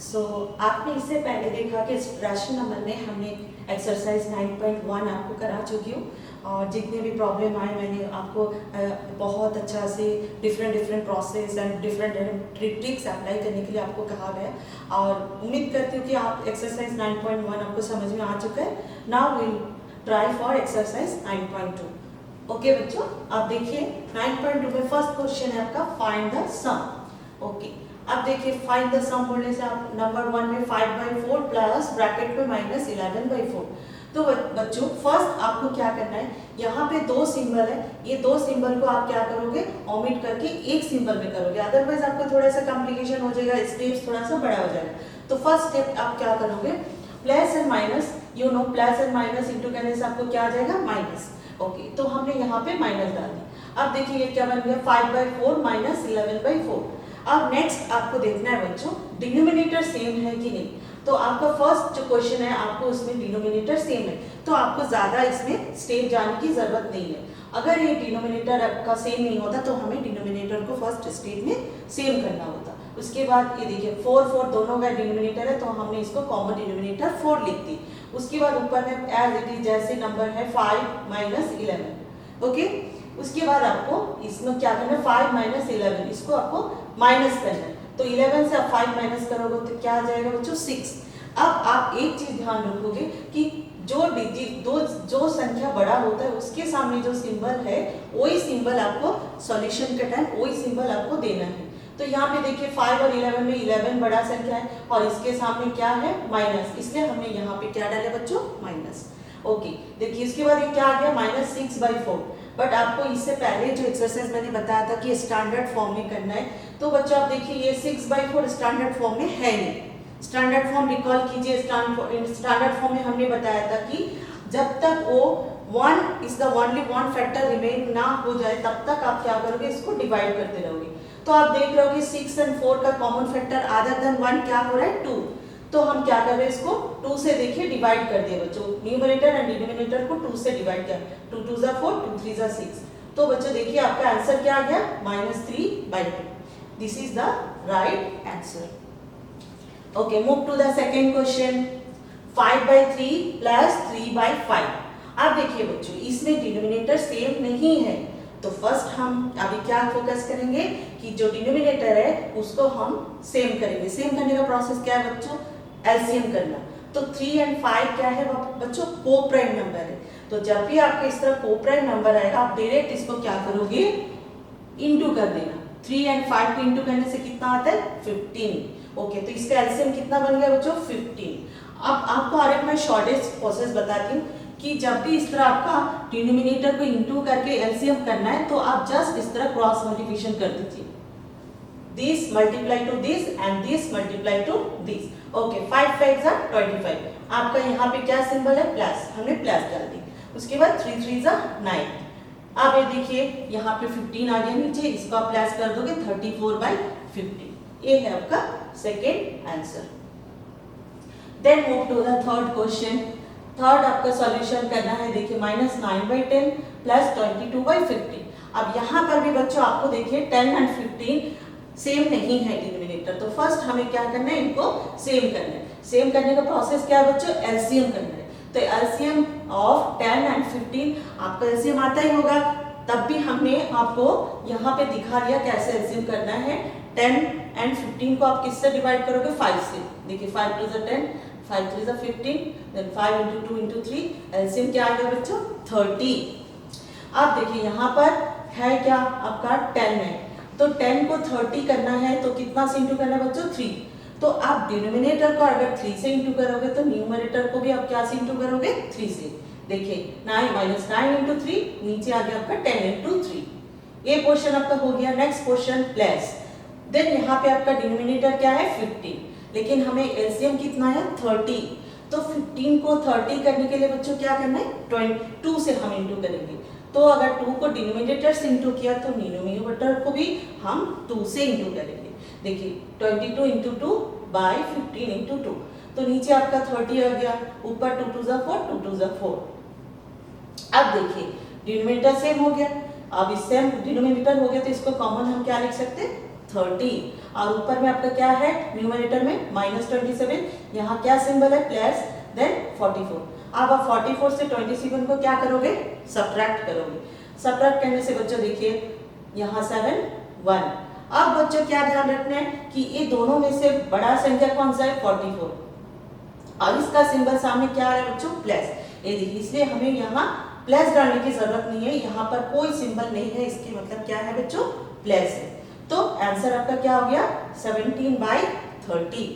आपने इससे पहले देखा कि राशि नंबर में हमने एक्सरसाइज 9.1 आपको करा चुकी हूँ और जितने भी प्रॉब्लम आए मैंने आपको बहुत अच्छा से different process and different tricks apply करने के लिए आपको कहा गया और उम्मीद करती हूँ कि आप एक्सरसाइज 9.1 आपको समझ में आ चुका है। Now will try for exercise 9.2। Okay बच्चों, आप देखिए 9.2 में फर्स्ट क्वेश्चन है आपका फाइंड द सम। ओके, अब देखिए फाइंड द सम बोलने से आप नंबर 1 में 5/4 प्लस ब्रैकेट में -11/4। तो बच्चों फर्स्ट आपको क्या करना है, यहाँ पे दो सिंबल है, ये दो सिंबल को आप क्या करोगे, ओमिट करके एक सिंबल में करोगे, अदरवाइज आपको थोड़ा सा कॉम्प्लिकेशन हो जाएगा, स्टेप्स थोड़ा सा बड़ा हो जाएगा। तो फर्स्ट स्टेप आप क्या करोगे, plus and minus, you know plus and minus into करने से आपको क्या आ जाएगा, माइनस। ओके, तो हमने यहाँ पे माइनस डाल दिया। अब देखिए ये क्या बन गया, 5/4 -11/4। अब नेक्स्ट आपको देखना है बच्चों डिनोमिनेटर सेम है कि नहीं। तो आपका फर्स्ट जो क्वेश्चन है आपको उसमें डिनोमिनेटर सेम है, तो आपको ज्यादा इसमें स्टेप जाने की जरूरत नहीं है। अगर ये डिनोमिनेटर आपका सेम नहीं होता तो हमें डिनोमिनेटर को फर्स्ट स्टेप में सेम करना होता। उसके बाद ये देखिए 4 दोनों का डिनोमिनेटर है, तो हमने इसको कॉमन डिनोमिनेटर 4 लिख दी। उसके बाद ऊपर में एज इट इज जैसे नंबर है 5 - 11। ओके, उसके बाद आपको इसमें क्या करना है, 5 - 11 इसको आपको माइनस करना है। तो 11 से आप 5 माइनस करोगे तो क्या आ जाएगा बच्चों, 6। अब आप एक चीज ध्यान रखोगे कि जो डिजिट जो संख्या बड़ा होता है उसके सामने जो सिंबल है वही सिंबल आपको सॉल्यूशन का टाइम वही सिंबल आपको देना है। तो यहाँ पे देखिए 5 और 11 में 11 बड़ा संख्या है और इसके सामने क्या है, माइनस, इसलिए हमने यहाँ पे क्या डाला बच्चों, माइनस। ओके, देखिए इसके बाद ये क्या आ गया, -6/4। बट आपको इससे पहले जो एक्सरसाइज मैंने बताया था कि स्टैंडर्ड फॉर्म में करना है, तो बच्चों आप देखिए ये 6/4 स्टैंडर्ड फॉर्म में है नहीं। स्टैंडर्ड फॉर्म रिकॉल कीजिए, स्टैंडर्ड फॉर्म में हमने बताया था कि जब तक वो 1 is the only one factor remain ना हो जाए तब तक आप क्या करोगे, इसको डिवाइड करते रहोगे। तो आप देख रहे हो कि 6 और 4 का कॉमन फैक्टर अदर देन 1 क्या हो रहा है, 2। तो हम क्या कर रहे हैं, इसको 2 से देखिए डिवाइड कर दिए बच्चों, न्यूमरेटर एंड डिनोमिनेटर को 2 से डिवाइड किया, 2 2 ज़ा 4, 2 3 ज़ा 6। तो बच्चों देखिए आपका आंसर क्या आ गया, -3/2। This is the right answer. Okay, move to the second question, 5/3 plus 3/5। अब देखिए बच्चों इसमें डिनोमिनेटर सेम नहीं है, तो फर्स्ट हम अभी क्या फोकस करेंगे कि जो डिनोमिनेटर है उसको हम सेम करेंगे। सेम करने का प्रोसेस क्या है बच्चों, एलसीएम करना। तो 3 और 5 क्या है बच्चों, को-प्राइम नंबर है। तो जब भी आपके इस तरह को-प्राइम नंबर आएगा आप डायरेक्ट इसको क्या करोगे, इनटू कर देना। 3 और 5 को इनटू करने से कितना आता है, 15। ओके, तो इसका एलसीएम कितना बन गया बच्चों, 15। अब आपको और एक मैं शॉर्टेस्ट प्रोसेस बताती हूँ कि जब भी इस तरह आपका डिनोमिनेटर को इनटू करके एलसीएम करना है तो आप जस्ट इस तरह क्रॉस मल्टीप्लिकेशन कर दीजिए, this multiply two this and this multiply two this. Okay, 5 5 ज़ा 25। आपका यहाँ पे क्या सिंबल है, प्लस, हमने प्लस डाल दी। उसके बाद 3 3 ज़ा 9। अब ये देखिए यहाँ पे 15 आ गया नीचे, इसको आप प्लस कर दोगे 34/15। ये है आपका second answer. Then move to the third question. Third आपका सॉल्यूशन करना है, देखिए -9/10 प्लस 22/15। अब यहाँ पर भी बच्चों आपको देखिए 10 और 15 सेम नहीं है डिनोमिनेटर, तो फर्स्ट हमें क्या करना है, इनको सेम करना है। सेम करने का प्रोसेस क्या है बच्चों, एलसीएम करना है। तो एलसीएम ऑफ 10 और 15 आपका एलसीएम आता ही होगा, तब भी हमने आपको यहाँ पे दिखा दिया कैसे एलसीएम करना है। 10 और 15 को आप किससे डिवाइड करोगे, 5 से। देखिए 5 2 ज़ा 10, 5 3 ज़ा 15, देन 5 × 2 × 3, एलसीएम क्या आ गया बच्चों, 30। अब देखिए यहाँ पर है क्या आपका 10 है, तो 10 को 30 करना है तो कितना से इंटू करना है बच्चों, 3। तो आप डिनोमिनेटर को अगर 3 से इंटू करोगे तो न्यूमरेटर को भी आप क्या से इंटू करोगे, 3 से। देखिए 9 -9 × 3, नीचे आ गया आपका 10 × 3। ये क्वेश्चन आपका हो गया। नेक्स्ट क्वेश्चन प्लस, देन यहाँ पे आपका डिनोमिनेटर क्या है, 15, लेकिन हमें एलसीएम कितना है, 30। तो 15 को 30 करने के लिए बच्चों क्या करना है, 22 से हम इंटू करेंगे। तो अगर 2 को डिनोमिनेटर से इंटू किया तो डिनोमिनेटर को भी हम 2 से इंटू करेंगे। देखिए 22 × 2 बाय 15 × 2, तो नीचे आपका 30 आ गया, ऊपर 2 2 ज़ा 4, 2 2 ज़ा 4। अब देखिए डिनोमिनेटर सेम हो गया, अब इससे हम डिनोमिनेटर हो गया तो इसको कॉमन हम क्या लिख सकते हैं, 13 और ऊपर में आपका क्या है न्यूमरेटर में -27, यहाँ क्या सिंबल है प्लस देन 44। अब आप 44 से 27 को क्या करोगे सब्ट्रैक्ट करोगे। सब्ट्रैक्ट करने से बच्चों देखिए यहाँ 7 1। अब बच्चों क्या ध्यान रखना है कि ये दोनों में से बड़ा संख्या कौन सा है 44 और इसका सिंबल सामने क्या है बच्चों प्लस। ये देखिए इसलिए हमें यहाँ प्लस डालने की जरूरत नहीं है, यहाँ पर कोई सिंबल नहीं है, इसकी मतलब क्या है बच्चों प्लस है। तो आंसर आपका क्या हो गया 17/30।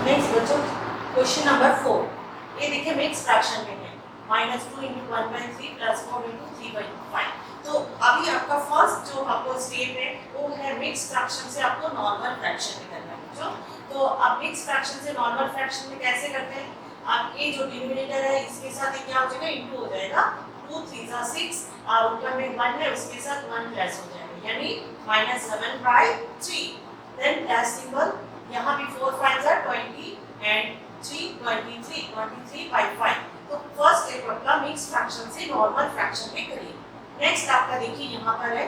नेक्स्ट बच्चों क्वेश्चन नंबर 4, ये देखिए मिक्स फ्रैक्शन में है -2 × 1/3 + 4 × 3/5। तो अभी आपका फर्स्ट जो आपको स्टेप है वो है मिक्स फ्रैक्शन से आपको नॉर्मल फ्रैक्शन में करना है बच्चों। तो आप मिक्स फ्रैक्शन से नॉर्मल फ्रैक्शन में कैसे करते हैं, आप ये जो डिनोमिनेटर है इसके साथ क्या हो जाएगा इनटू हो जाएगा, 2 3 6 और ऊपर में 1 है उसके साथ 1 प्लस हो जाएगा यानी -7/3। देन प्लस सिंबल, यहाँ भी 4 5 20 एंड 3 23/5। तो फर्स्ट स्टेप आपका मिक्स फ्रैक्शन से नॉर्मल फ्रैक्शन में करिए। नेक्स्ट आपका देखिए यहाँ पर है,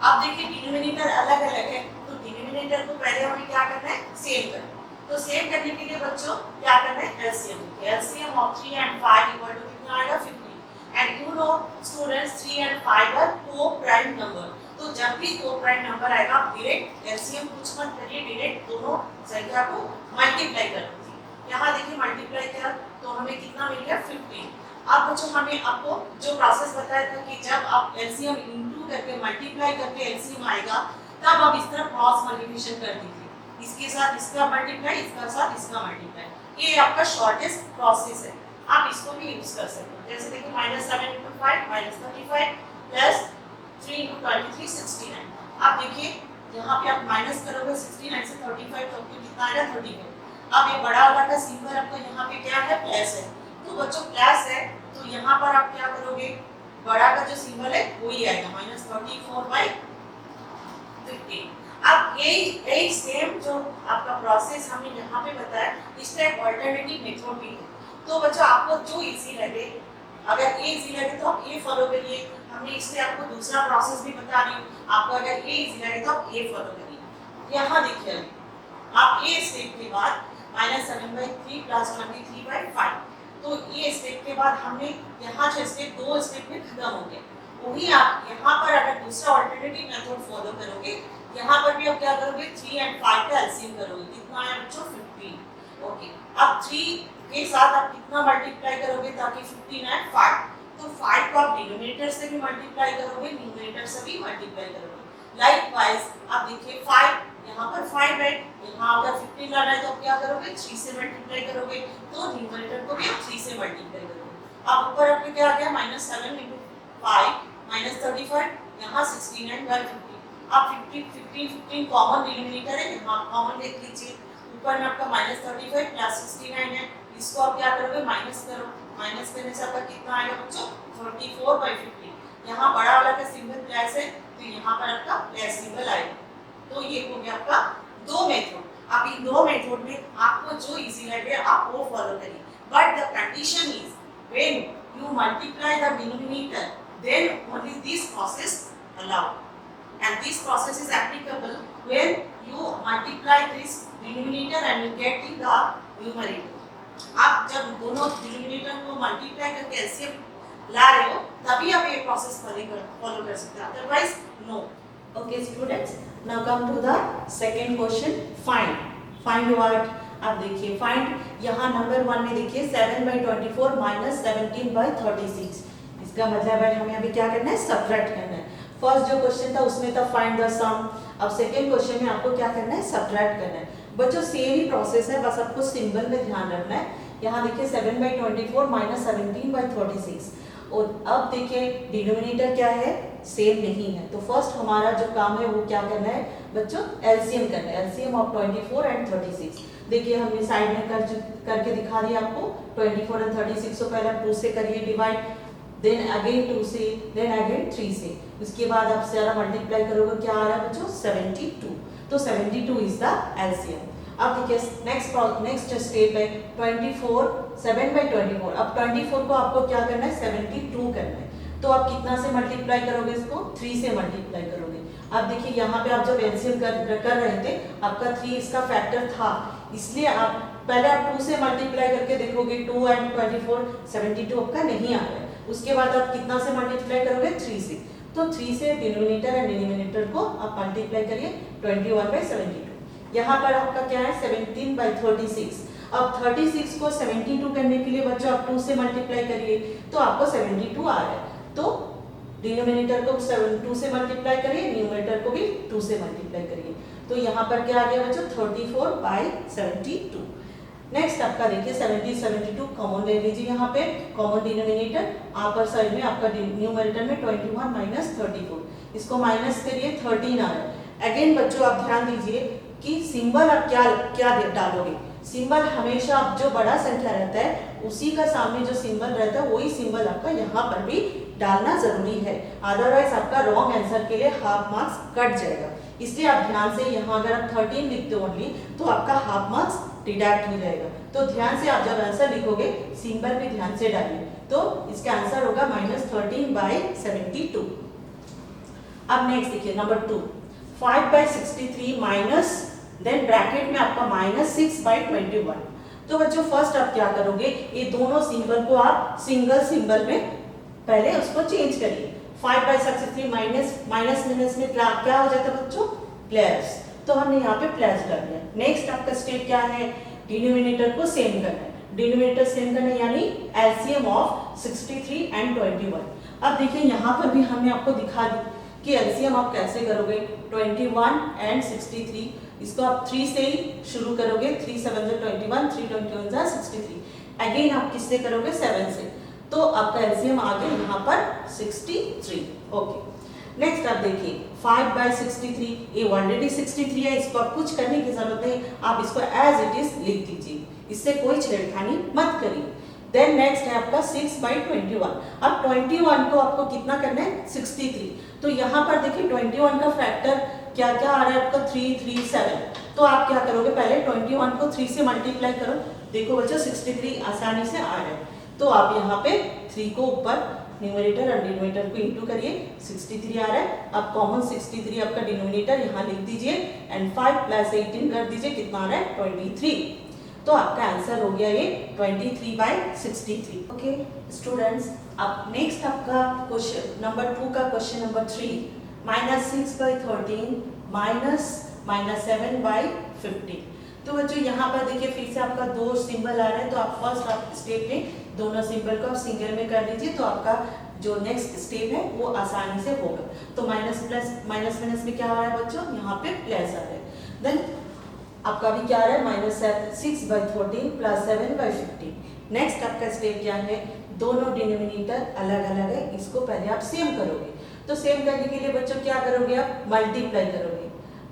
आप देखिए डिनोमिनेटर अलग अलग है तो डिनोमिनेटर को पहले हमें क्या करना है सेम करना है। तो सेम करने के लिए बच्चों क्या करना है LCM. LCM of 3 and 5 equal to कितना आएगा 50 and you know students 3 and 5 are coprime number. तो जब भी को प्राइम नंबर आएगा आप डायरेक्ट एलसीएम कुछ मत करिए, डायरेक्ट दोनों संख्या को मल्टीप्लाई कर दीजिए। यहाँ देखिए मल्टीप्लाई किया तो हमें कितना मिल गया 15। अब बच्चों हमने आपको जो प्रोसेस बताया था कि जब आप एलसीएम इंटू करके मल्टीप्लाई करके एलसीएम आएगा तब आप इस तरह क्रॉस मल्टीप्लिकेशन कर दीजिए, इसके साथ इसका मल्टीप्लाई इसका साथ इसका मल्टीप्लाई। ये आपका शॉर्टेस्ट प्रोसेस है, आप इसको भी यूज कर सकते हो। जैसे देखिए -7 × 5 -35 प्लस 3 × 23 69। आप देखिए यहाँ पे आप माइनस करोगे 69 से 35 तो आपको कितना आएगा 34। अब ये बड़ा वाला का सिंबल आपको यहाँ पे क्या है प्लस है, तो बच्चों प्लस है तो यहाँ पर आप क्या करोगे बड़ा का जो सिंबल है वही आएगा -34/50। अब यही सेम जो आपका प्रोसेस हमने यहाँ पे बताया इसका एक अल्टरनेटिव मेथड भी है। तो बच्चों आपको जो इजी लगे, अगर ये इजी लगे तो आप ये फॉलो करिए, हमने इसलिए आपको दूसरा प्रोसेस भी बता रही हूँ, आपको अगर ये इजी लगे तो आप ये फॉलो करिए। यहाँ देखिए आप ये स्टेप के बाद -7/3 + 23/5, तो ये स्टेप के बाद हमने यहाँ जो स्टेप 2 स्टेप में खत्म हो गए, वही आप यहाँ पर अगर दूसरा अल्टरनेटिव मेथड फॉलो करोगे यहाँ पर भी आप क्या करोगे 3 and 5 का एलसीएम करोगे, कितना है बच्चों 15। ओके, अब 3 के साथ आप कितना मल्टीप्लाई करोगे ताकि 15 and 5, तो 5 को आप डिनोमिनेटर से भी मल्टीप्लाई करोगे न्यूमरेटर से भी मल्टीप्लाई करोगे। लाइकवाइज आप देखिए 5 यहाँ पर 5 है, यहाँ अगर 15 लाना है तो आप क्या करोगे 3 से मल्टीप्लाई करोगे, तो न्यूमरेटर को भी 3 से मल्टीप्लाई करोगे। अब ऊपर आपके क्या आ गया -7 × 5 -35 यहाँ 69/50। आप 15 कॉमन डिनोमिनेटर है, यहाँ कॉमन देख लीजिए, ऊपर में आपका -35 + 69 है, इसको आप क्या करोगे माइनस करो, माइनस करने से आपका कितना आएगा बच्चों 34/50। यहाँ बड़ा वाला का सिंबल प्लस है तो यहाँ पर आपका प्लस सिंबल आएगा। तो ये हो गया आपका 2 मेथड। अब इन 2 मेथड में आपको जो इजी लगे आप वो फॉलो करिए, but the condition is when you multiply the denominator then only this process allowed, and this process is applicable when you multiply this denominator and you get in the numerator. आप जब दोनों denominator को multiply करके LCM ला रहे हो तभी आप ये प्रोसेस फॉलो कर सकते हैं, otherwise no. Okay students, now come to the second question, find what. आप देखिए फाइंड, यहाँ नंबर 1 में देखिए 7/24 -17/36, इसका मतलब है हमें अभी क्या करना है सब्ट्रैक्ट करना है। फर्स्ट जो क्वेश्चन था उसमें था फाइंड द सम, अब सेकंड क्वेश्चन में आपको क्या करना है सब्ट्रैक्ट करना है। बच्चों सेम ही प्रोसेस है, बस आपको सिंबल में ध्यान रखना है। यहाँ देखिए 7/24 -17/36, और अब देखिए डिनोमिनेटर क्या है सेम नहीं है, तो फर्स्ट हमारा जो काम है वो क्या करना है बच्चों एलसीएम करना है, एलसीएम ऑफ 24 and 36। देखिए हमने साइड में करके दिखा दिया आपको, 24 and 36 को पहले 2 से करिए डिवाइड, देन अगेन 2 से, देन अगेन 3 से, उसके बाद आप सारा मल्टीप्लाई करोगे क्या आ रहा है बच्चों 72, तो 72 इज द एलसीएम। अब देखिए नेक्स्ट स्टेप है 24 7/24, अब 24 को आपको क्या करना है 72 करना है, तो आप कितना से मल्टीप्लाई करोगे इसको, 3 से मल्टीप्लाई करोगे। अब देखिए यहाँ पे आप जब एलसीएम कर रहे थे, आपका 3 इसका फैक्टर था, इसलिए आप पहले आप 2 से मल्टीप्लाई करके देखोगे, 2 एंड 24 72 आपका नहीं आ रहा है। उसके बाद आप कितना से मल्टीप्लाई करोगे, 3 से। तो 3 से डिनोमिनेटर एंड डिनोमिनेटर को आप मल्टीप्लाई करिए, 21/72। यहाँ पर आपका क्या है, 17/36। अब 36 को 72 करने के लिए बच्चों आप 2 से मल्टीप्लाई करिए, तो आपको 72 आ रहा है। तो डिनोमिनेटर को 2 से मल्टीप्लाई करिए, न्यूमरेटर को भी 2 से मल्टीप्लाई करिए। तो यहाँ पर क्या आ गया बच्चों, 34/72। नेक्स्ट आपका देखिए 70 72 कॉमन ले लीजिए, यहाँ पे कॉमन डिनोमिनेटर, अपर साइड में आपका न्यूमरेटर में 21 - 34, इसको माइनस करिए, 13 आ रहा है। अगेन बच्चों आप ध्यान दीजिए कि सिंबल आप क्या डालोगे। सिंबल हमेशा आप जो बड़ा संख्या रहता है उसी का सामने जो सिंबल रहता है वही सिंबल आपका यहाँ पर भी डालना जरूरी है, अदरवाइज आपका रॉन्ग आंसर के लिए हाफ मार्क्स कट जाएगा। इसलिए आप ध्यान से यहाँ अगर आप 13 लिखते हो ओनली तो आपका हाफ मार्क्स डिडक्ट हो जाएगा। तो ध्यान से आप जब आंसर लिखोगे सिंबल भी ध्यान से डालिए, तो इसका आंसर होगा -13/72। अब नेक्स्ट देखिए नंबर 2, 5/63 माइनस, देन ब्रैकेट में आपका -6/21। तो बच्चों फर्स्ट आप क्या करोगे, ये दोनों सिंबल को आप सिंगल सिंबल में पहले उसको चेंज करिए। 5/63 माइनस में क्या हो जाता है बच्चों, प्लस, तो हमने यहाँ पे प्लस कर दिया। नेक्स्ट आपका स्टेप क्या है, डिनोमिनेटर को सेम करना है, डिनोमिनेटर सेम करना है यानी एलसीएम ऑफ 63 एंड 21। अब देखिए यहाँ पर भी हमने आपको दिखा दी कि एलसीएम आप कैसे करोगे, 21 एंड 63, इसको आप 3 से ही शुरू करोगे, 3 7 21, 3 21 63। अगेन आप किससे करोगे, 7 से, तो आपका एलसीएम आ गया यहाँ पर 63। ओके, नेक्स्ट आप देखिए 5/63, ये ऑलरेडी 63 है, इसको आप कुछ करने की जरूरत नहीं, आप इसको एज इट इज लिख दीजिए, इससे कोई छेड़खानी मत करिए। देन नेक्स्ट है आपका 6/21। अब 21 को आपको कितना करना है, 63। तो यहाँ पर देखिए 21 का फैक्टर क्या क्या आ रहा है आपका, 3 3 7। तो आप क्या करोगे, पहले 21 को 3 से मल्टीप्लाई करो, देखो बच्चों 63 आसानी से आ रहा है। तो आप यहाँ पे 3 को ऊपर न्यूमरेटर और डिनोमिनेटर को इंटू करिए, 63 आ रहा है। अब कॉमन 63 आपका डिनोमिनेटर यहाँ लिख दीजिए एंड 5 + 18 कर दीजिए, कितना आ रहा है, 23। तो आपका आंसर हो गया ये 23/63। ओके स्टूडेंट्स, अब नेक्स्ट आपका क्वेश्चन नंबर 2 का क्वेश्चन नंबर 3, -6/13 -7/15। तो बच्चों यहाँ पर देखिए फिर से आपका दो सिंबल आ रहा है, तो आप फर्स्ट आप स्टेप में दोनों सिंबल को आप सिंगल में कर लीजिए, तो आपका जो नेक्स्ट स्टेप है वो आसानी से होगा। तो माइनस में क्या आ रहा है बच्चों, यहाँ पे प्लस आ रहा है। देन आपका भी क्या आ रहा है, -6/13 + 7/15। नेक्स्ट आपका स्टेप क्या है, दोनों डिनोमिनेटर अलग अलग है, इसको पहले आप सेम करोगे। तो सेम करने के लिए बच्चों क्या करोगे, आप मल्टीप्लाई करोगे।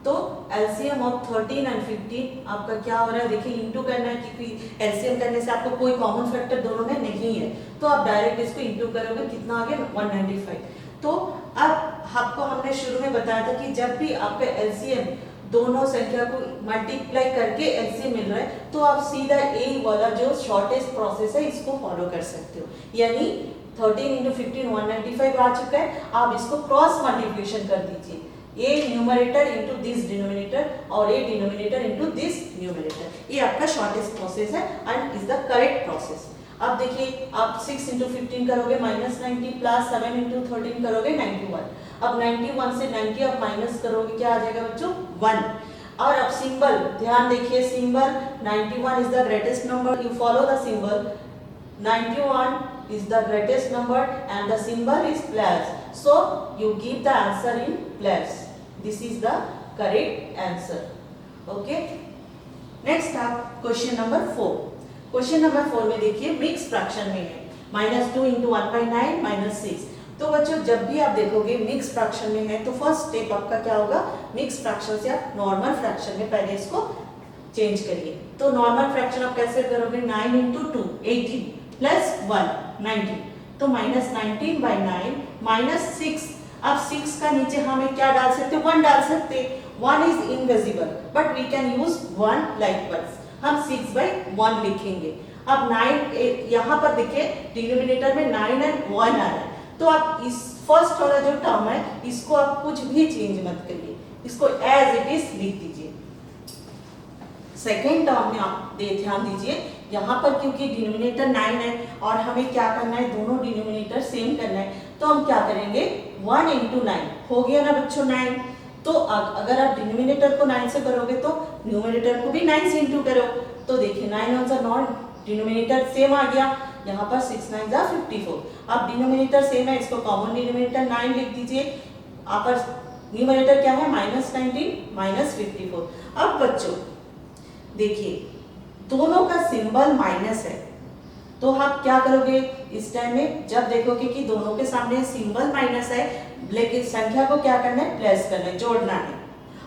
तो एलसीएम ऑफ 13 एंड 15 आपका क्या हो रहा है, देखिए इंटू करना है, क्योंकि एलसीएम करने से आपको कोई कॉमन फैक्टर दोनों में नहीं है, तो आप डायरेक्ट इसको इंटू करोगे, कितना आ गया, 195। तो अब आपको हमने शुरू में बताया था कि जब भी आपका एलसीएम दोनों संख्या को मल्टीप्लाई करके एलसीएम मिल रहा है, तो आप सीधा ए वाला जो शॉर्टेस्ट प्रोसेस है इसको फॉलो कर सकते हो, यानी 13 × 15 195 आ चुका है, आप इसको क्रॉस मल्टीप्लिकेशन कर दीजिए, ये न्यूमरेटर इनटू दिस डिनोमिनेटर और ये डिनोमिनेटर इनटू दिस न्यूमरेटर, ये आपका शॉर्टेस्ट प्रोसेस है and is the correct process. अब देखिए आप 6 × 15 करोगे -90 प्लस 7 × 13 करोगे 91। अब 91 से 90 आप माइनस करोगे, क्या आ जाएगा बच्चों, 1। और अब सिंबल ध्यान देखिए, symbol 91 is the greatest number, you follow the symbol, 91 is the greatest number and the symbol is plus, so you give the answer in plus. This is the correct answer. Okay, next आप question number 4। Question number 4 में देखिए mix fraction में है, -2 × 1/9 -6। तो बच्चों जब भी आप देखोगे मिक्स फ्रैक्शन में है, तो फर्स्ट स्टेप आपका क्या होगा, मिक्स फ्रैक्शन से आप नॉर्मल फ्रैक्शन में पहले इसको चेंज करिए। तो नॉर्मल फ्रैक्शन आप कैसे करोगे, 9 × 2 18 प्लस 1 19, तो -19/9 -6। अब 6 का नीचे हमें क्या डाल सकते, 1 डाल सकते, 1 is invisible but we can use 1 likewise, हम 6/1 लिखेंगे। अब 9 यहाँ पर देखिए डिनोमिनेटर में 9 एंड 1 आ रहा है, तो आप इस फर्स्ट वाला जो टर्म है इसको आप कुछ भी चेंज मत करिए, इसको एज इट इज लिख दीजिए। सेकेंड टर्म में आप ध्यान दीजिए, यहाँ पर क्योंकि डिनोमिनेटर 9 है और हमें क्या करना है, दोनों डिनोमिनेटर सेम करना है, तो हम क्या करेंगे 1 into 9 हो गया ना बच्चों 9। तो अगर आप डिनोमिनेटर को 9 से करोगे तो न्यूमरेटर को भी 9 से इंटू करो, तो देखिए 9 1 9, डिनोमिनेटर सेम आ गया, यहाँ पर 6 9 54। अब डिनोमिनेटर सेम है, इसको कॉमन डिनोमिनेटर 9 लिख दीजिए, आप न्यूमरेटर क्या है -19 -54। अब बच्चों देखिए दोनों का सिंबल माइनस है, तो आप क्या करोगे इस टाइम में, जब देखोगे कि दोनों के सामने सिंबल माइनस है लेकिन संख्या को क्या करना है, प्लस करना है, जोड़ना है।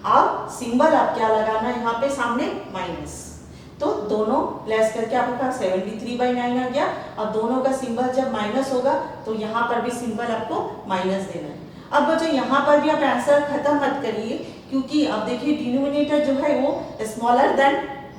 अब सिंबल आप क्या लगाना है यहाँ पे सामने माइनस, तो दोनों प्लस करके आपके पास 73/9 आ गया। अब दोनों का सिंबल जब माइनस होगा तो यहाँ पर भी सिंबल आपको माइनस देना है। अब बच्चों यहाँ पर भी आप आंसर खत्म मत करिए, क्योंकि अब देखिए डिनोमिनेटर जो है वो स्मॉलर देन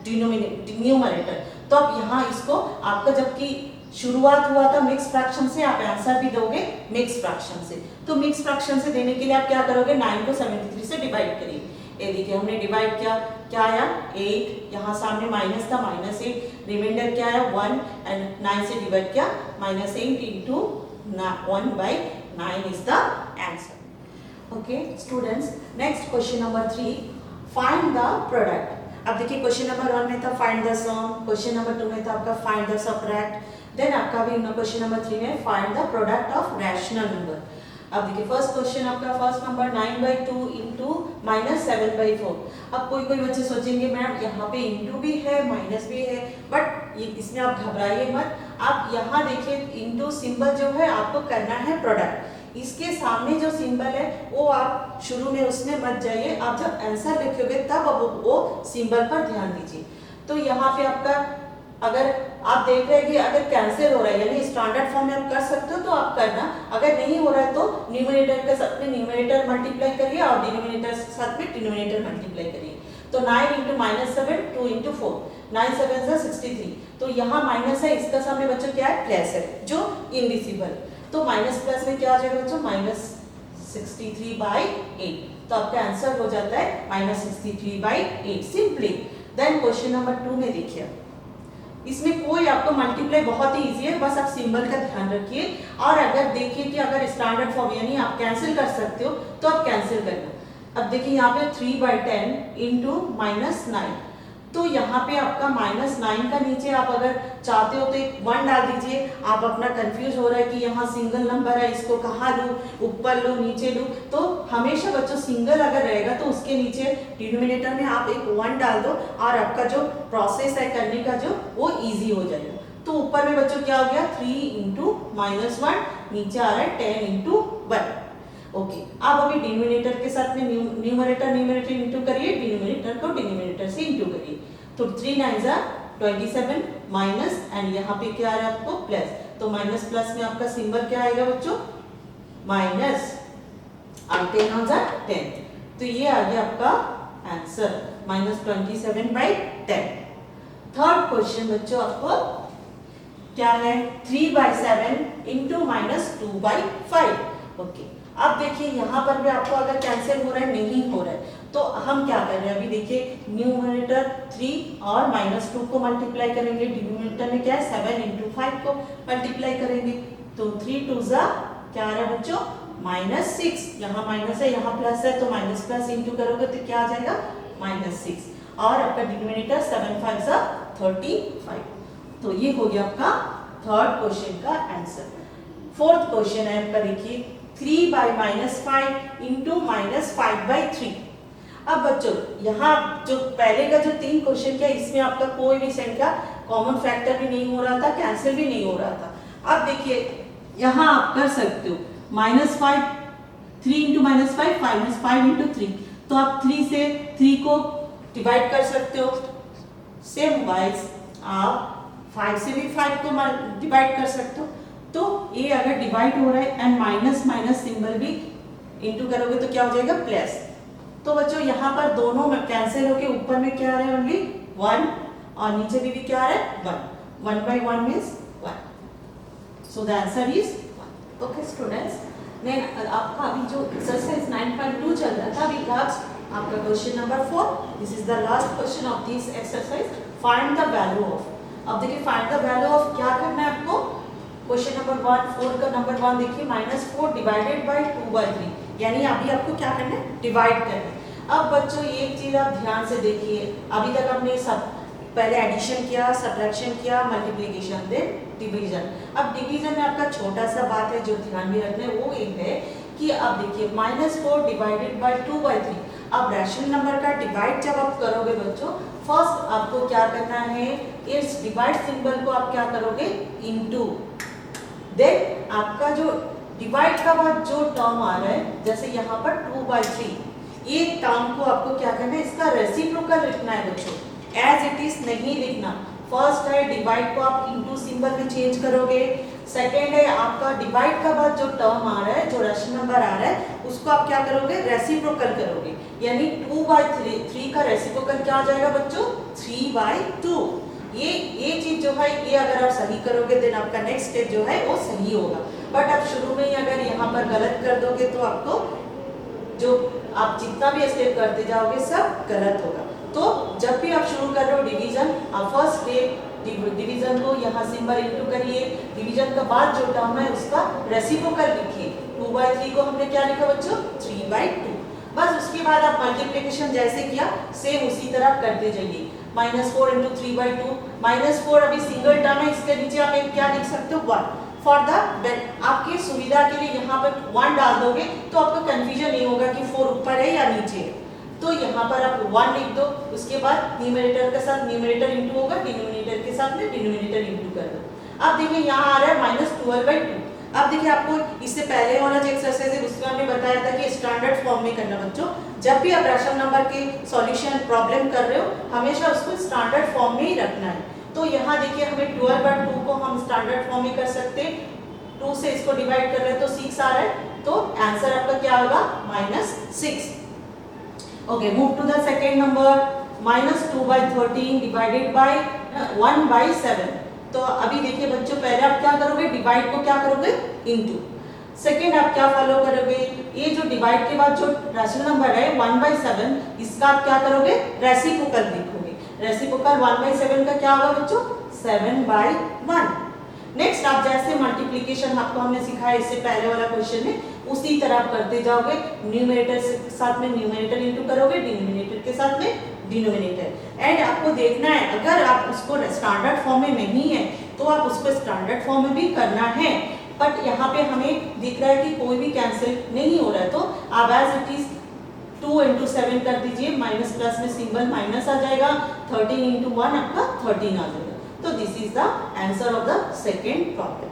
न्यूमरेटर, तो अब यहाँ इसको आपका जबकि शुरुआत हुआ था मिक्स फ्रैक्शन से, आप आंसर भी दोगे मिक्स फ्रैक्शन से। तो मिक्स फ्रैक्शन से देने के लिए आप क्या करोगे, 9 को 73 से डिवाइड करिए। ये देखिए हमने डिवाइड किया, क्या आया 8, यहाँ सामने माइनस था -8, रिमाइंडर क्या आया 1 एंड 9 से डिवाइड किया -8 into 1/9 is the answer. Okay students, next question number 3, find the product. अब देखिए क्वेश्चन नंबर 1 में था find the sum, question number 2 में था आपका फाइंड द सबट्रैक्ट, देन आपका भी क्वेश्चन नंबर 3 में find the product of rational number. अब देखिए फर्स्ट क्वेश्चन आपका फर्स्ट नंबर 9/2 into -7/4। अब कोई बच्चे सोचेंगे मैम यहाँ पे इंटू भी है माइनस भी है, बट इसमें आप घबराइए मत। आप यहाँ देखिए इंटू सिंबल जो है आपको करना है प्रोडक्ट, इसके सामने जो सिंबल है वो आप शुरू में उसमें मत जाइए, आप जब आंसर लिखोगे तब अब वो सिंबल पर ध्यान दीजिए। तो यहाँ पे आपका अगर आप देख रहे हैं कि अगर कैंसिल हो रहा है यानी स्टैंडर्ड फॉर्म में आप कर सकते हो तो आप करना, अगर नहीं हो रहा है तो न्यूमरेटर के साथ में न्यूमरेटर मल्टीप्लाई करिए और डिनोमिनेटर के साथ में डिनोमिनेटर मल्टीप्लाई करिए। तो 9 into -7 2 into 4, 9 7 63। तो यहाँ माइनस है, इसका सामने बच्चों क्या है प्लस है जो इनविजिबल, तो माइनस प्लस में क्या आ जाएगा बच्चों -63/8। तो आपका आंसर हो जाता है -63/8 सिंपली। देन क्वेश्चन नंबर 2 में देखिए, इसमें कोई आपको मल्टीप्लाई बहुत ही इजी है, बस आप सिंबल का ध्यान रखिए। और अगर देखिए कि अगर स्टैंडर्ड फॉर्म यानी आप कैंसिल कर सकते हो तो आप कैंसिल करना। अब देखिए यहाँ पे 3/10 into -9, तो यहाँ पे आपका -9 का नीचे आप अगर चाहते हो तो एक 1 डाल दीजिए। आप अपना कंफ्यूज हो रहा है कि यहाँ सिंगल नंबर है, इसको कहाँ लूँ, ऊपर लूँ नीचे लूँ, तो हमेशा बच्चों सिंगल अगर रहेगा तो उसके नीचे डिनोमिनेटर में आप एक 1 डाल दो और आपका जो प्रोसेस है करने का जो वो इजी हो जाएगा। तो ऊपर में बच्चों क्या हो गया 3 into -1, नीचे आ रहा है 10 into 1। ओके, अब अभी डिनोमिनेटर के साथ में न्यूमरेटर इंटू करिए, डिनोमिनेटर को डिनोमिनेटर से इंटू करिए। तो 3 9 27 माइनस एंड यहाँ पे क्या आ रहा है आपको प्लस, तो माइनस प्लस में आपका सिंबल क्या आएगा बच्चों माइनस, और 10 9 10। तो ये आ गया आपका आंसर -27/10। थर्ड क्वेश्चन बच्चों आपको क्या है 3/7 into -2/5। ओके, अब देखिए यहाँ पर भी आपको अगर कैंसिल हो रहा है नहीं हो रहा है तो हम क्या कर रहे हैं, अभी देखिए न्यूमरेटर 3 और -2 को मल्टीप्लाई करेंगे, डिनोमिनेटर में क्या है 7 into 5 को मल्टीप्लाई करेंगे। तो 3 2 क्या आ रहा है बच्चों -6, यहाँ माइनस है यहाँ प्लस है, तो माइनस प्लस इंटू करोगे तो क्या आ जाएगा -6, और आपका डिनोमिनेटर 7 5 35। तो ये हो गया आपका थर्ड क्वेश्चन का आंसर। फोर्थ क्वेश्चन है आपका देखिए 3/-5 into -5/3। अब बच्चों यहाँ जो पहले का जो 3 क्वेश्चन किया इसमें आपका कोई भी संख्या कॉमन फैक्टर भी नहीं हो रहा था, कैंसिल भी नहीं हो रहा था। अब देखिए यहाँ आप कर सकते हो -5, 3 into -5 5 into 3, तो आप 3 से 3 को डिवाइड कर सकते हो। सेम वाइज आप 5 से भी 5 को डिवाइड कर सकते हो। तो ये अगर डिवाइड हो रहा है एंड माइनस माइनस सिंबल भी इंटू करोगे तो क्या हो जाएगा प्लस। तो बच्चों यहाँ पर दोनों में कैंसिल होके ऊपर में क्या आ रहा है ओनली 1 और नीचे भी क्या आ रहा है 1, 1/1 means 1, so the answer is 1। Okay students, then आपका अभी जो एक्सरसाइज 9.2 चल रहा था, अभी लास्ट आपका question number 4, this is the last question of this exercise, find the value of. अब देखिए फाइंड द वैल्यू ऑफ क्या करना है आपको, क्वेश्चन नंबर 1 4 का नंबर 1 देखिए -4 डिवाइडेड बाय 2/3, यानी अभी आपको क्या करना है, डिवाइड करना है। अब बच्चों एक चीज आप ध्यान से देखिए, अभी तक हमने सब पहले एडिशन किया, सब्ट्रैक्शन किया, मल्टीप्लिकेशन, देन डिवीजन। अब डिवीजन में आपका छोटा सा बात है जो ध्यान में रखना है, वो एक है कि अब देखिए -4 डिवाइडेड बाय 2/3। अब रैशनल नंबर का डिवाइड जब आप करोगे बच्चों, फर्स्ट आपको क्या करना है, इस डिवाइड सिंबल को आप क्या करोगे, इनटू, देन आपका जो डिवाइड का बाद जो टर्म आ रहा है, जैसे यहाँ पर 2/3, ये टर्म को आपको क्या करना है, इसका रेसिप्रोकल लिखना है बच्चों, एज इट इज नहीं लिखना। फर्स्ट है डिवाइड को आप इनटू सिंबल में चेंज करोगे, सेकंड है आपका डिवाइड का बाद जो टर्म आ रहा है, जो रैशनल नंबर आ रहा है, उसको आप क्या करोगे, रेसिप्रोकल करोगे, यानी 2/3 का रेसिप्रोकल क्या आ जाएगा बच्चों, 3/2। ये चीज जो है, ये अगर आप सही करोगे देन आपका नेक्स्ट स्टेप जो है वो सही होगा। बट आप शुरू में ही अगर यहाँ पर गलत कर दोगे तो आपको जो आप जितना भी स्टेप करते जाओगे सब गलत होगा। तो जब भी आप शुरू कर रहे हो डिवीजन, आप फर्स्ट स्टेप डिवीजन को यहाँ सिंबल इनटू करिए, डिवीजन का बाद जो टर्म है उसका रेसिप्रोकल लिखिए। 2/3 को हमने क्या लिखा बच्चों, 3/2। बस उसके बाद आप मल्टीप्लिकेशन जैसे किया सेम उसी तरह करते जाइए। -4 × 3/2, -4 अभी सिंगल टर्म है, इसके नीचे आप एक क्या लिख सकते हो, 1। फॉर द आपकी सुविधा के लिए यहाँ पर 1 डाल दोगे तो आपको कंफ्यूजन नहीं होगा कि 4 ऊपर है या नीचे है, तो यहाँ पर आप 1 लिख दो, उसके बाद न्यूमरेटर के साथ न्यूमरेटर इंटू होगा, डिनोमिनेटर के साथ में डिनोमिनेटर इंटू कर दो। अब देखिए यहाँ आ रहा है -12/2। अब देखिए आपको इससे पहले वाला जो एक्सरसाइज है उसमें हमने बताया था कि स्टैंडर्ड फॉर्म में करना बच्चों, जब भी आप रैशनल नंबर के सॉल्यूशन प्रॉब्लम कर रहे हो हमेशा उसको स्टैंडर्ड फॉर्म में ही रखना है। तो यहाँ देखिए हमें 12/2 को हम स्टैंडर्ड फॉर्म में कर सकते हैं, 2 से इसको डिवाइड कर रहे हैं तो 6 आ रहा है, तो आंसर आपका क्या होगा, -6। Okay, move to the second number, -2/13 divided by 1/7। तो अभी देखिए बच्चों पहले आप क्या करोगे, डिवाइड को क्या करोगे, इनटू। सेकेंड आप क्या फॉलो करोगे, ये जो डिवाइड के बाद जो रैशनल नंबर है 1/7, इसका आप क्या करोगे, रेसिप्रोकल लिखोगे। रेसिप्रोकल 1/7 का क्या होगा बच्चों, 7/1। नेक्स्ट आप जैसे मल्टीप्लिकेशन आपको हमने सिखाया इससे पहले वाला क्वेश्चन में, उसी तरह आप करते जाओगे, न्यूमरेटर के साथ में न्यूमरेटर इनटू करोगे, डिनोमिनेटर के साथ में डिनोमिनेटर। एंड आपको देखना है अगर आप उसको स्टैंडर्ड फॉर्म में नहीं है तो आप उसको स्टैंडर्ड फॉर्म में भी करना है, बट यहाँ पे हमें दिख रहा है कि कोई भी कैंसिल नहीं हो रहा है, तो आप एज इट इज 2 × 7 कर दीजिए, माइनस प्लस में सिंबल माइनस आ जाएगा, 13 × 1 आपका 13 आ जाएगा। तो this is the answer of the second problem.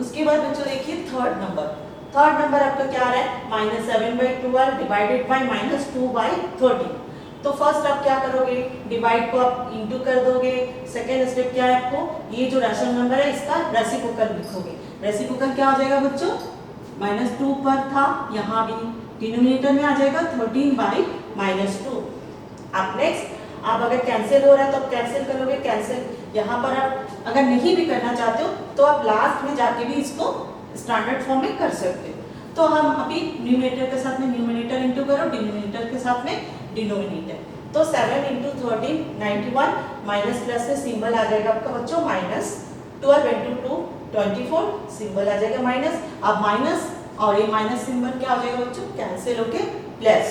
उसके बाद बच्चों देखिए थर्ड नंबर आपका क्या आ रहा है, -7/12 डिवाइडेड बाय -2/13। तो फर्स्ट आप क्या करोगे, डिवाइड को आप इनटू कर दोगे, सेकेंड स्टेप क्या है आपको, ये जो रैशनल नंबर है इसका रेसिप्रोकल लिखोगे। रेसिप्रोकल क्या आ जाएगा बच्चों, -2 पर था, यहाँ भी डिनोमिनेटर में आ जाएगा 13/-2। अब नेक्स्ट आप अगर कैंसिल हो रहा है तो आप कैंसिल करोगे, कैंसिल यहाँ पर आप अगर नहीं भी करना चाहते हो तो आप लास्ट में जाके भी इसको स्टैंडर्ड फॉर्म में कर सकते हो। तो हम अभी न्यूमरेटर के साथ में न्यूमरेटर इंटू करो, डिनोमिनेटर के साथ में डिनोमिनेटर, तो 7 × 13 91, माइनस प्लस से सिंबल आ जाएगा आपका बच्चों माइनस, 12 × 2 24 सिंबल आ जाएगा माइनस। अब माइनस और ये माइनस सिंबल क्या हो जाएगा बच्चों, कैंसिल होके प्लस।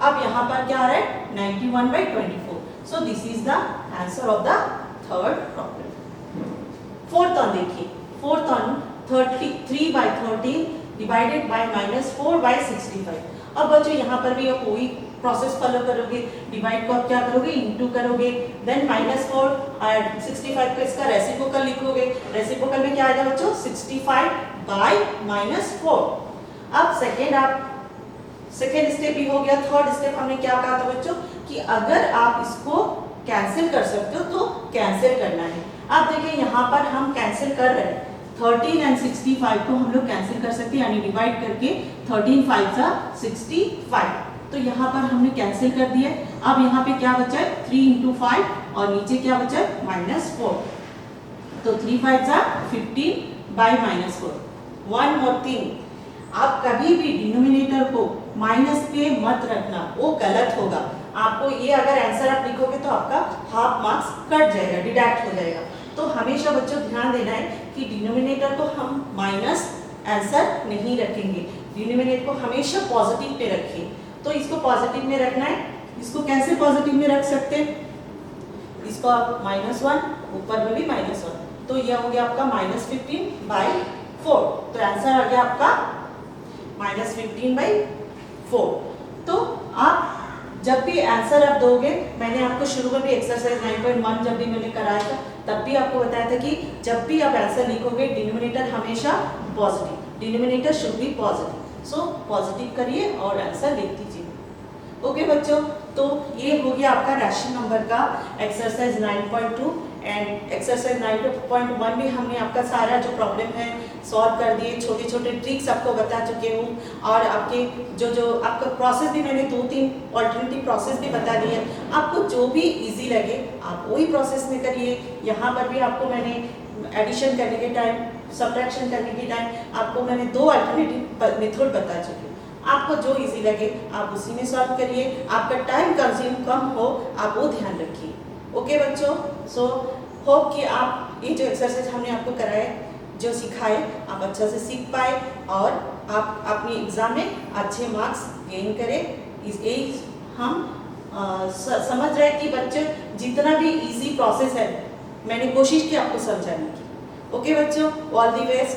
अब यहाँ पर क्या आ रहा है, 91/24। So this is the answer of the third problem. Fourth one देखिए, फोर्थ वन 33/13 डिवाइडेड बाय -4/65। अब बच्चों यहाँ पर भी आप वही प्रोसेस फॉलो करोगे, डिवाइड को आप क्या करोगे, इनटू करोगे, देन -4 और 65 को इसका रेसिप्रोकल लिखोगे। रेसिप्रोकल में क्या आएगा बच्चों, 65/-4। अब सेकेंड स्टेप भी हो गया। थर्ड स्टेप हमने क्या कहा था बच्चों कि अगर आप इसको कैंसिल कर सकते हो तो कैंसिल करना है। अब देखिए यहाँ पर हम कैंसिल कर रहे हैं, 13 और 65 को हम लोग कैंसिल कर सकते हैं, यानी डिवाइड करके 13 5 जा 65, तो यहाँ पर हमने कैंसिल कर दिया। अब यहाँ पे क्या बचा है, 3 × 5 और नीचे क्या बचा है -4, तो 3 5 जा 15/-4। वन मोर थिंग, आप कभी भी डिनोमिनेटर को माइनस पे मत रखना, वो गलत होगा। आपको ये अगर आंसर आप लिखोगे तो आपका हाफ मार्क्स कट जाएगा, डिडक्ट हो जाएगा। तो हमेशा बच्चों ध्यान देना है कि डिनोमिनेटर को हम माइनस आंसर नहीं रखेंगे, डिनोमिनेटर को हमेशा पॉजिटिव पे रखिए। तो इसको पॉजिटिव में रखना है। इसको कैसे पॉजिटिव में रख सकते हैं? इसको आप -1, ऊपर में भी -1, तो यह हो गया आपका -15/4। तो आंसर आ गया आपका -15/4। तो आप जब भी आंसर आप दोगे, मैंने आपको शुरू में भी एक्सरसाइज 9.1 जब भी मैंने कराया था तब भी आपको बताया था कि जब भी आप आंसर लिखोगे डिनोमिनेटर हमेशा positive, denominator should be positive. So positive करिए और आंसर लिख दीजिए। ओके बच्चों, तो ये हो गया आपका राशि नंबर का एक्सरसाइज 9.2 एंड एक्सरसाइज 9.1 भी हमने आपका सारा जो प्रॉब्लम है सॉल्व कर दिए, छोटे छोटे ट्रिक्स आपको बता चुके हूँ और आपके जो आपका प्रोसेस भी मैंने 2-3 ऑल्टरनेटिव प्रोसेस भी बता दिए। आपको जो भी इजी लगे आप वही प्रोसेस में करिए। यहाँ पर भी आपको मैंने एडिशन करने के टाइम, सब्ट्रैक्शन करने के टाइम आपको मैंने 2 अल्टरनेटिव मेथड बता चुकी हूँ। आपको जो इजी लगे आप उसी में सॉल्व करिए, आपका टाइम कंज्यूम कम हो आप वो ध्यान रखिए। ओके बच्चों, सो होप कि आप ये जो एक्सरसाइज हमने आपको कराए, जो सिखाए, आप अच्छा से सीख पाए और आप अपनी एग्जाम में अच्छे मार्क्स गेन करें। यही हम समझ रहे हैं कि बच्चे जितना भी इजी प्रोसेस है मैंने कोशिश की आपको समझाने की। ओके बच्चों, ऑल दी बेस्ट।